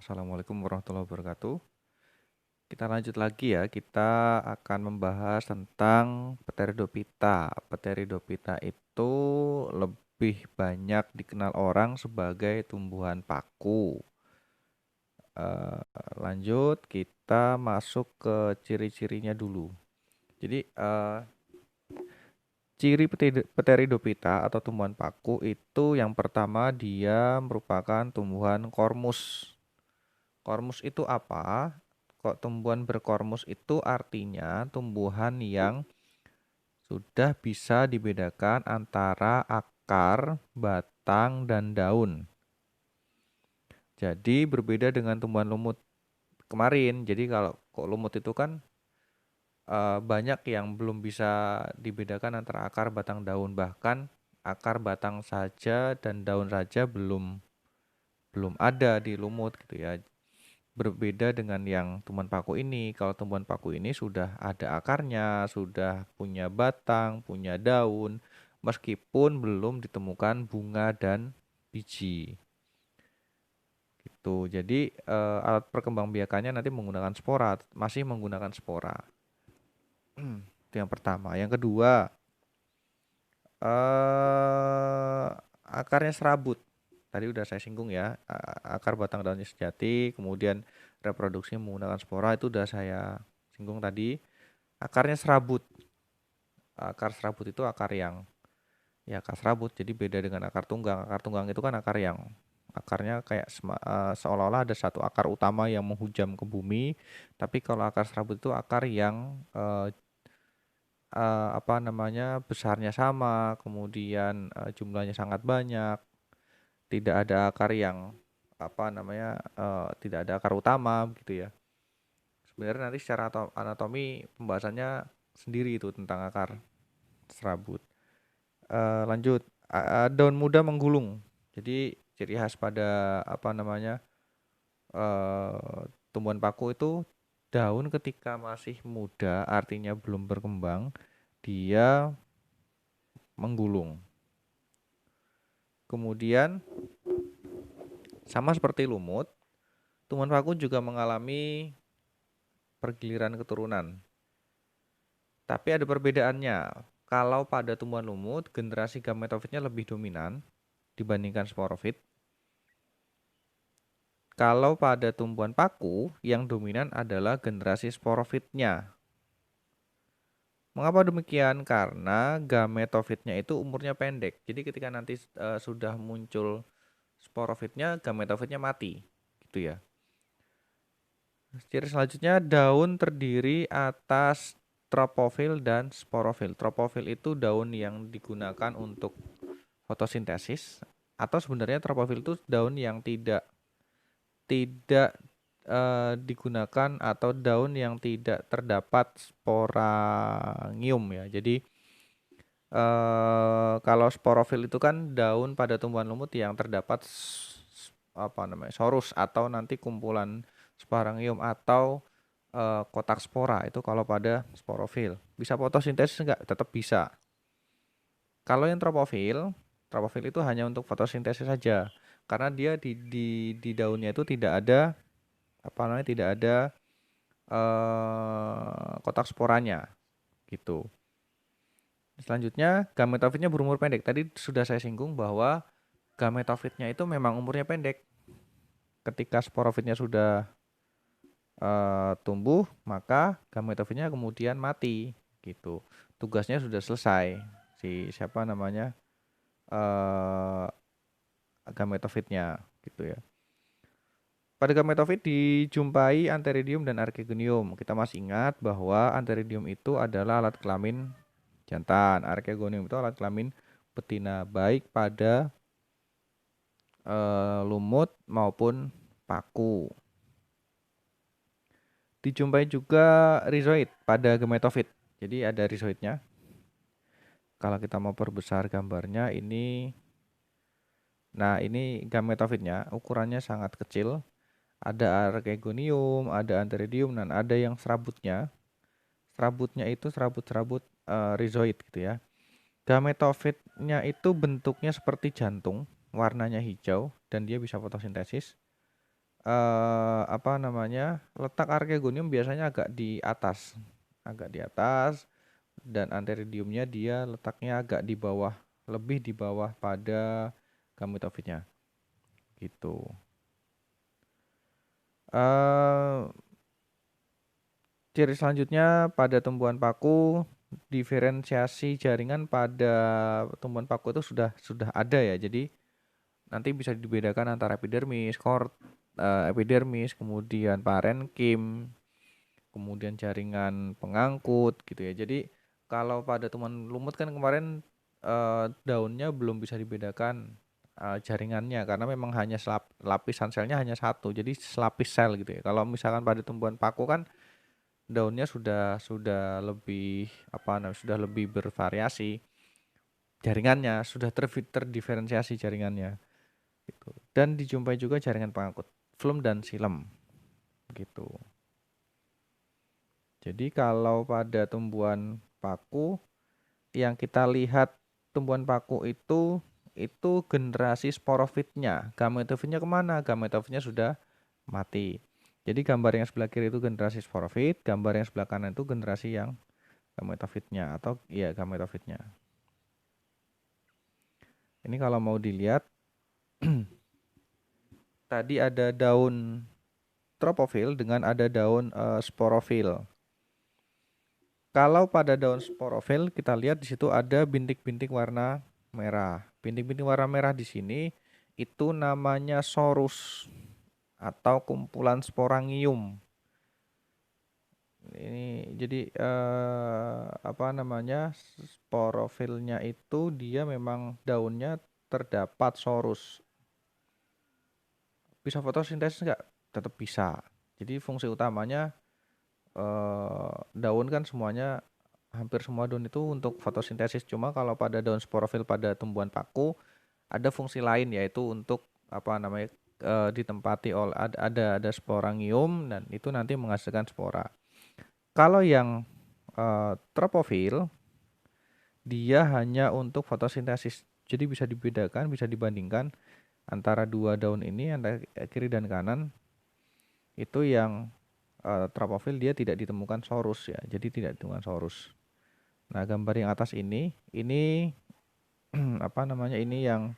Assalamualaikum warahmatullahi wabarakatuh. Kita lanjut lagi ya. Kita akan membahas tentang Pteridophyta. Pteridophyta itu lebih banyak dikenal orang sebagai tumbuhan paku. Eh, Lanjut, kita masuk ke ciri-cirinya dulu. Jadi, ciri Pteridophyta atau tumbuhan paku itu yang pertama dia merupakan tumbuhan kormus. Kormus itu apa? Kok tumbuhan berkormus itu artinya tumbuhan yang sudah bisa dibedakan antara akar, batang, dan daun. Jadi berbeda dengan tumbuhan lumut kemarin. Jadi kalau kok lumut itu kan banyak yang belum bisa dibedakan antara akar, batang, daun. Bahkan akar, batang saja dan daun saja belum belum ada di lumut gitu ya. Berbeda dengan yang tumbuhan paku ini. Kalau tumbuhan paku ini sudah ada akarnya, sudah punya batang, punya daun, meskipun belum ditemukan bunga dan biji. Gitu. Jadi alat perkembangbiakannya nanti menggunakan spora, masih menggunakan spora. Itu yang pertama. Yang kedua, eh akarnya serabut. Tadi udah saya singgung ya, akar batang daunnya sejati, kemudian reproduksi menggunakan spora itu udah saya singgung tadi. Akarnya serabut. Akar serabut itu akar yang ya akar serabut. Jadi beda dengan akar tunggang. Akar tunggang itu kan akar yang akarnya kayak seolah-olah ada satu akar utama yang menghujam ke bumi. Tapi kalau akar serabut itu akar yang apa namanya besarnya sama, kemudian jumlahnya sangat banyak. Tidak ada akar yang apa namanya tidak ada akar utama gitu ya. Sebenarnya nanti secara anatomi pembahasannya sendiri itu tentang akar serabut. Lanjut, daun muda menggulung. Jadi ciri khas pada apa namanya tumbuhan paku itu daun ketika masih muda, artinya belum berkembang, dia menggulung. Kemudian sama seperti lumut, tumbuhan paku juga mengalami pergiliran keturunan. Tapi ada perbedaannya. Kalau pada tumbuhan lumut, generasi gametofitnya lebih dominan dibandingkan sporofit. Kalau pada tumbuhan paku, yang dominan adalah generasi sporofitnya. Mengapa demikian? Karena gametofitnya itu umurnya pendek. Jadi ketika nanti sudah muncul sporofitnya, gametofitnya mati. Gitu ya. Ciri selanjutnya, daun terdiri atas tropofil dan sporofil. Tropofil itu daun yang digunakan untuk fotosintesis, atau sebenarnya tropofil itu daun yang tidak tidak digunakan atau daun yang tidak terdapat sporangium ya. Jadi kalau sporofil itu kan daun pada tumbuhan lumut yang terdapat apa namanya sorus atau nanti kumpulan sporangium atau kotak spora itu kalau pada sporofil. Bisa fotosintesis enggak? Tetap bisa. Kalau yang tropofil, tropofil itu hanya untuk fotosintesis saja. Karena dia di daunnya itu tidak ada apa namanya tidak ada kotak sporanya gitu. Selanjutnya gametofitnya berumur pendek. Tadi sudah saya singgung bahwa gametofitnya itu memang umurnya pendek. Ketika sporofitnya sudah tumbuh, maka gametofitnya kemudian mati gitu. Tugasnya sudah selesai. Si siapa namanya eh gametofitnya gitu ya. Pada gametofit dijumpai antheridium dan archegonium. Kita masih ingat bahwa antheridium itu adalah alat kelamin jantan, archegonium itu alat kelamin betina baik pada lumut maupun paku. Dijumpai juga rhizoid pada gametofit. Jadi ada rhizoidnya. Kalau kita mau perbesar gambarnya ini, nah ini gametofitnya ukurannya sangat kecil. Ada archegonium, ada antheridium, dan ada yang serabutnya. Serabutnya itu serabut-serabut rhizoid gitu ya. Gametofitnya itu bentuknya seperti jantung, warnanya hijau, dan dia bisa fotosintesis. apa namanya, letak archegonium biasanya agak di atas, dan antheridiumnya dia letaknya agak di bawah, lebih di bawah pada gametofitnya, gitu. Eh, Ciri selanjutnya pada tumbuhan paku, diferensiasi jaringan pada tumbuhan paku itu sudah ada ya. Jadi nanti bisa dibedakan antara epidermis, epidermis, kemudian parenkim, kemudian jaringan pengangkut gitu ya. Jadi kalau pada tumbuhan lumut kan kemarin daunnya belum bisa dibedakan jaringannya karena memang hanya lapisan selnya hanya satu. Jadi selapis sel gitu ya. Kalau misalkan pada tumbuhan paku kan daunnya sudah lebih apa namanya, sudah lebih bervariasi jaringannya, sudah terdiferensiasi jaringannya gitu. Dan dijumpai juga jaringan pengangkut flum dan silem gitu. Jadi kalau pada tumbuhan paku yang kita lihat, tumbuhan paku itu generasi sporofitnya. Gametofitnya kemana? Gametofitnya sudah mati. Jadi gambar yang sebelah kiri itu generasi sporofit, gambar yang sebelah kanan itu generasi yang gametofitnya atau ya gametofitnya. Ini kalau mau dilihat tadi ada daun tropofil dengan ada daun sporofil. Kalau pada daun sporofil kita lihat di situ ada bintik-bintik warna merah. Bintik-bintik warna merah di sini itu namanya sorus atau kumpulan sporangium. Ini jadi apa namanya, sporofilnya itu dia memang daunnya terdapat sorus. Bisa fotosintesis nggak? Tetap bisa. Jadi fungsi utamanya daun kan semuanya, hampir semua daun itu untuk fotosintesis. Cuma kalau pada daun sporofil pada tumbuhan paku ada fungsi lain, yaitu untuk apa namanya, ditempati oleh ada sporangium dan itu nanti menghasilkan spora. Kalau yang tropofil dia hanya untuk fotosintesis. Jadi bisa dibedakan, bisa dibandingkan antara dua daun ini, antara kiri dan kanan. Itu yang tropofil dia tidak ditemukan sorus ya. Jadi tidak ditemukan sorus. Nah, gambar yang atas ini apa namanya? Ini yang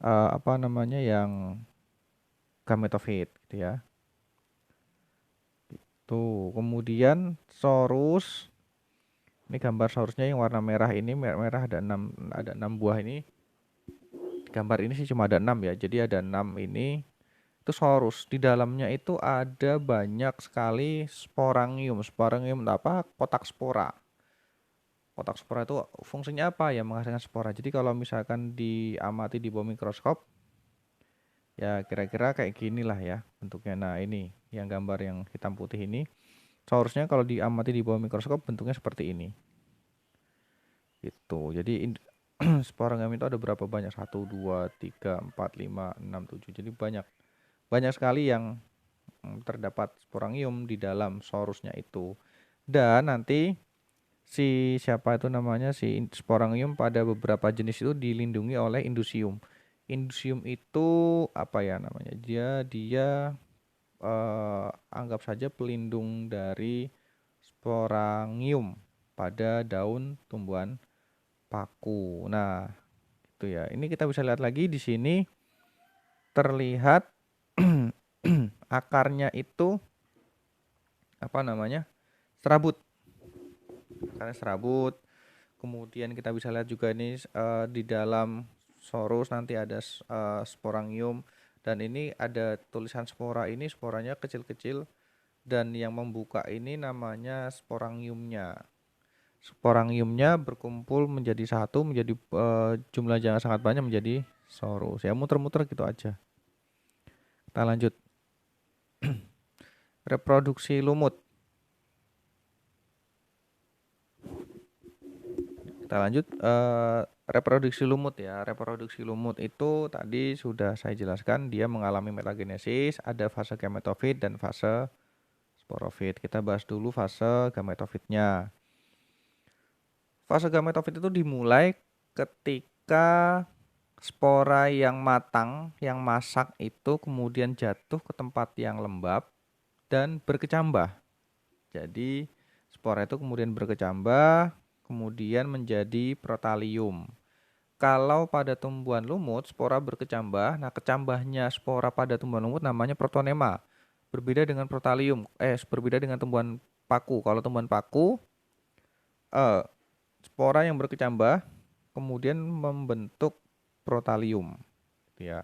apa namanya? Yang gametofit gitu ya. Tuh, kemudian sorus. Ini gambar sorusnya yang warna merah ini, merah ada 6 buah ini. Gambar ini sih cuma ada 6 ya. Jadi ada 6 ini. Itu sorus. Di dalamnya itu ada banyak sekali sporangium. Sporangium apa? Kotak spora. Kotak spora itu fungsinya apa ya? Menghasilkan spora. Jadi kalau misalkan diamati di bawah mikroskop, ya kira-kira kayak gini lah ya bentuknya. Nah ini yang gambar yang hitam putih ini. Seharusnya kalau diamati di bawah mikroskop bentuknya seperti ini. Gitu. Jadi sporangium itu ada berapa banyak? 1, 2, 3, 4, 5, 6, 7. Jadi banyak. Banyak sekali yang terdapat sporangium di dalam sorusnya itu. Dan nanti siapa itu namanya, si sporangium pada beberapa jenis itu dilindungi oleh indusium. Indusium itu apa ya namanya? Dia anggap saja pelindung dari sporangium pada daun tumbuhan paku. Nah, itu ya. Ini kita bisa lihat lagi di sini terlihat akarnya itu apa namanya? Serabut. Akarnya serabut. Kemudian kita bisa lihat juga ini di dalam sorus nanti ada sporangium, dan ini ada tulisan spora, ini sporanya kecil-kecil dan yang membuka ini namanya sporangiumnya. Sporangiumnya berkumpul menjadi satu, menjadi jumlah yang sangat banyak menjadi sorus. Ya muter-muter gitu aja. Kita lanjut. Reproduksi lumut. Kita lanjut reproduksi lumut ya. Reproduksi lumut itu tadi sudah saya jelaskan, dia mengalami metagenesis, ada fase gametofit dan fase sporofit. Kita bahas dulu fase gametofitnya. Fase gametofit itu dimulai ketika spora yang matang, yang masak itu kemudian jatuh ke tempat yang lembab dan berkecambah. Jadi spora itu kemudian berkecambah, kemudian menjadi protalium. Kalau pada tumbuhan lumut, spora berkecambah. Nah, kecambahnya spora pada tumbuhan lumut namanya protonema. Berbeda dengan protalium, berbeda dengan tumbuhan paku. Kalau tumbuhan paku, eh, spora yang berkecambah kemudian membentuk protalium, gitu ya.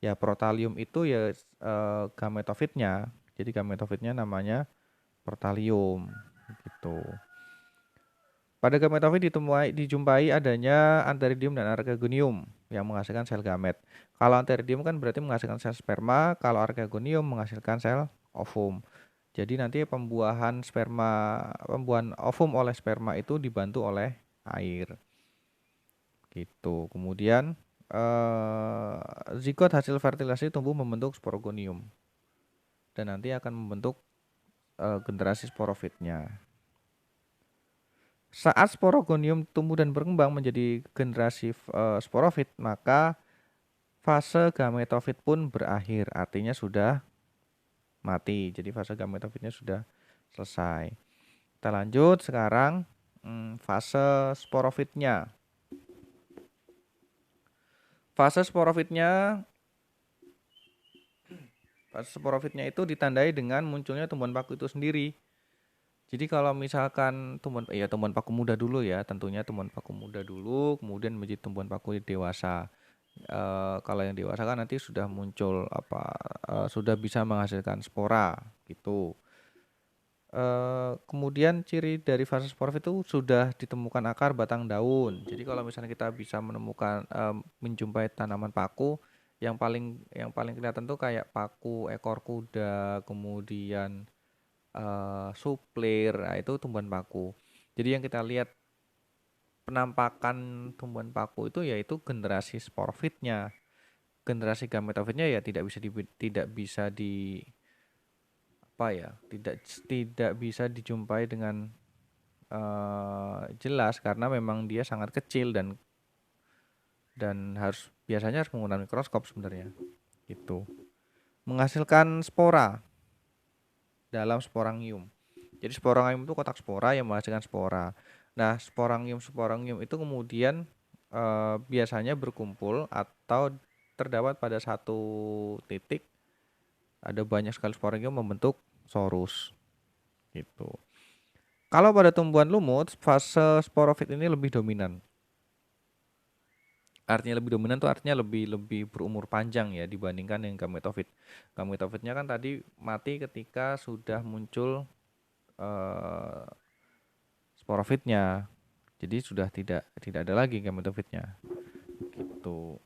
Ya, protalium itu ya gametofitnya. Jadi gametofitnya namanya protalium, gitu. Pada gametofit dijumpai adanya antheridium dan archegonium yang menghasilkan sel gamet. Kalau antheridium kan berarti menghasilkan sel sperma, kalau archegonium menghasilkan sel ovum. Jadi nanti pembuahan ovum oleh sperma itu dibantu oleh air. Gitu. Kemudian zigot hasil fertilasi tumbuh membentuk sporogonium dan nanti akan membentuk generasi sporofitnya. Saat sporogonium tumbuh dan berkembang menjadi generasi sporofit, maka fase gametofit pun berakhir, artinya sudah mati. Jadi fase gametofitnya sudah selesai. Kita lanjut sekarang fase sporofitnya. Fase sporofitnya itu ditandai dengan munculnya tumbuhan paku itu sendiri. Jadi kalau misalkan tumbuhan paku muda dulu ya, tentunya tumbuhan paku muda dulu, kemudian menjadi tumbuhan paku dewasa. Kalau yang dewasa kan nanti sudah muncul sudah bisa menghasilkan spora gitu. Kemudian ciri dari fase sporofit itu sudah ditemukan akar, batang, daun. Jadi kalau misalnya kita bisa menjumpai tanaman paku, yang paling kelihatan tuh kayak paku ekor kuda, kemudian suplir, nah itu tumbuhan paku. Jadi yang kita lihat penampakan tumbuhan paku itu yaitu generasi sporofitnya. Generasi gametofitnya ya tidak bisa dijumpai dengan jelas karena memang dia sangat kecil dan biasanya harus menggunakan mikroskop sebenarnya. Gitu. Menghasilkan spora dalam sporangium. Jadi sporangium itu kotak spora yang menghasilkan spora. Nah, sporangium itu kemudian biasanya berkumpul atau terdapat pada satu titik. Ada banyak sekali sporangium membentuk sorus. Gitu. Kalau pada tumbuhan lumut, fase sporofit ini lebih dominan. Artinya lebih dominan tuh artinya lebih berumur panjang ya dibandingkan yang gametofit. Gametofitnya kan tadi mati ketika sudah muncul sporofitnya. Jadi sudah tidak ada lagi gametofitnya. Gitu.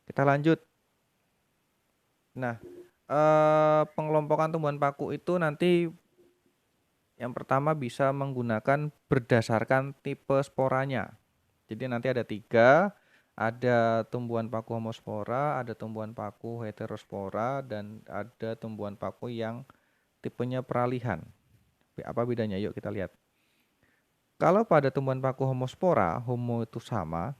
Kita lanjut. Nah, pengelompokan tumbuhan paku itu nanti yang pertama bisa menggunakan berdasarkan tipe sporanya. Jadi nanti ada 3, ada tumbuhan paku homospora, ada tumbuhan paku heterospora, dan ada tumbuhan paku yang tipenya peralihan. Apa bedanya? Yuk kita lihat. Kalau pada tumbuhan paku homospora, homo itu sama,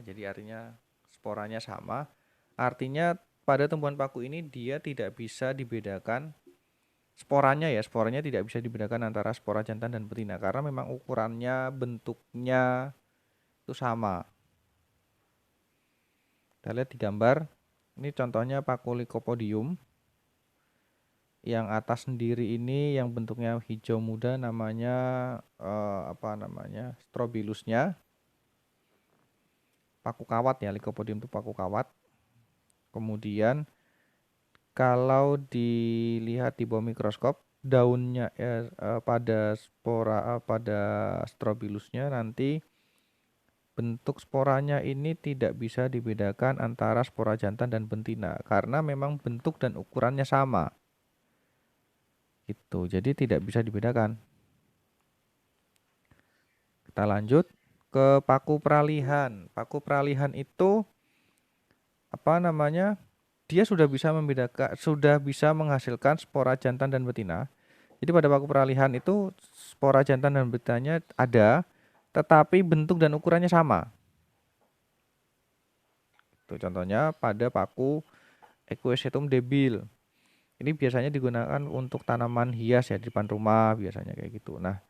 jadi artinya sporanya sama. Artinya pada tumbuhan paku ini dia tidak bisa dibedakan sporanya tidak bisa dibedakan antara spora jantan dan betina karena memang ukurannya, bentuknya itu sama. Kita lihat di gambar. Ini contohnya paku Lycopodium. Yang atas sendiri ini yang bentuknya hijau muda namanya strobilusnya. Paku kawat ya, Lycopodium itu paku kawat. Kemudian kalau dilihat di bawah mikroskop, daunnya pada strobilusnya nanti bentuk sporanya ini tidak bisa dibedakan antara spora jantan dan betina karena memang bentuk dan ukurannya sama. Gitu. Jadi tidak bisa dibedakan. Kita lanjut ke paku peralihan. Paku peralihan itu dia sudah bisa menghasilkan spora jantan dan betina. Jadi pada paku peralihan itu spora jantan dan betinanya ada, tetapi bentuk dan ukurannya sama. Tuh contohnya pada paku Equisetum debil. Ini biasanya digunakan untuk tanaman hias ya di depan rumah biasanya kayak gitu. Nah,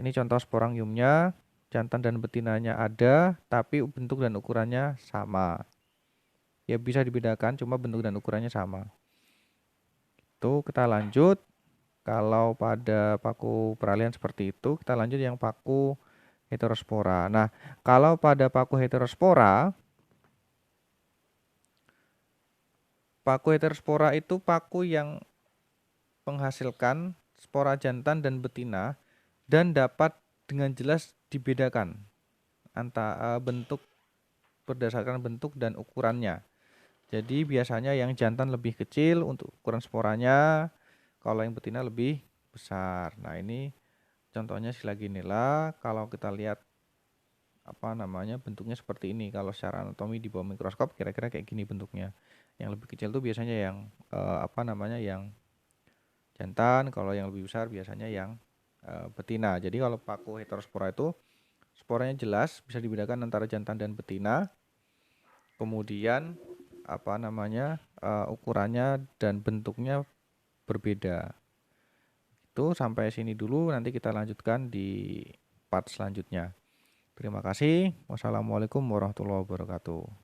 ini contoh sporangiumnya, jantan dan betinanya ada, tapi bentuk dan ukurannya sama. Ya bisa dibedakan, cuma bentuk dan ukurannya sama. Itu kita lanjut. Kalau pada paku peralihan seperti itu, kita lanjut yang paku heterospora. Nah, kalau pada paku heterospora itu paku yang menghasilkan spora jantan dan betina dan dapat dengan jelas dibedakan antara bentuk berdasarkan bentuk dan ukurannya. Jadi biasanya yang jantan lebih kecil untuk ukuran sporanya, kalau yang betina lebih besar. Nah, ini contohnya Silaginella. Kalau kita lihat apa namanya bentuknya seperti ini. Kalau secara anatomi di bawah mikroskop kira-kira kayak gini bentuknya. Yang lebih kecil tuh biasanya yang apa namanya yang jantan, kalau yang lebih besar biasanya yang betina. Jadi kalau paku heterospora itu sporanya jelas bisa dibedakan antara jantan dan betina. Kemudian apa namanya ukurannya dan bentuknya berbeda. Itu sampai sini dulu, nanti kita lanjutkan di part selanjutnya. Terima kasih. Wassalamualaikum warahmatullahi wabarakatuh.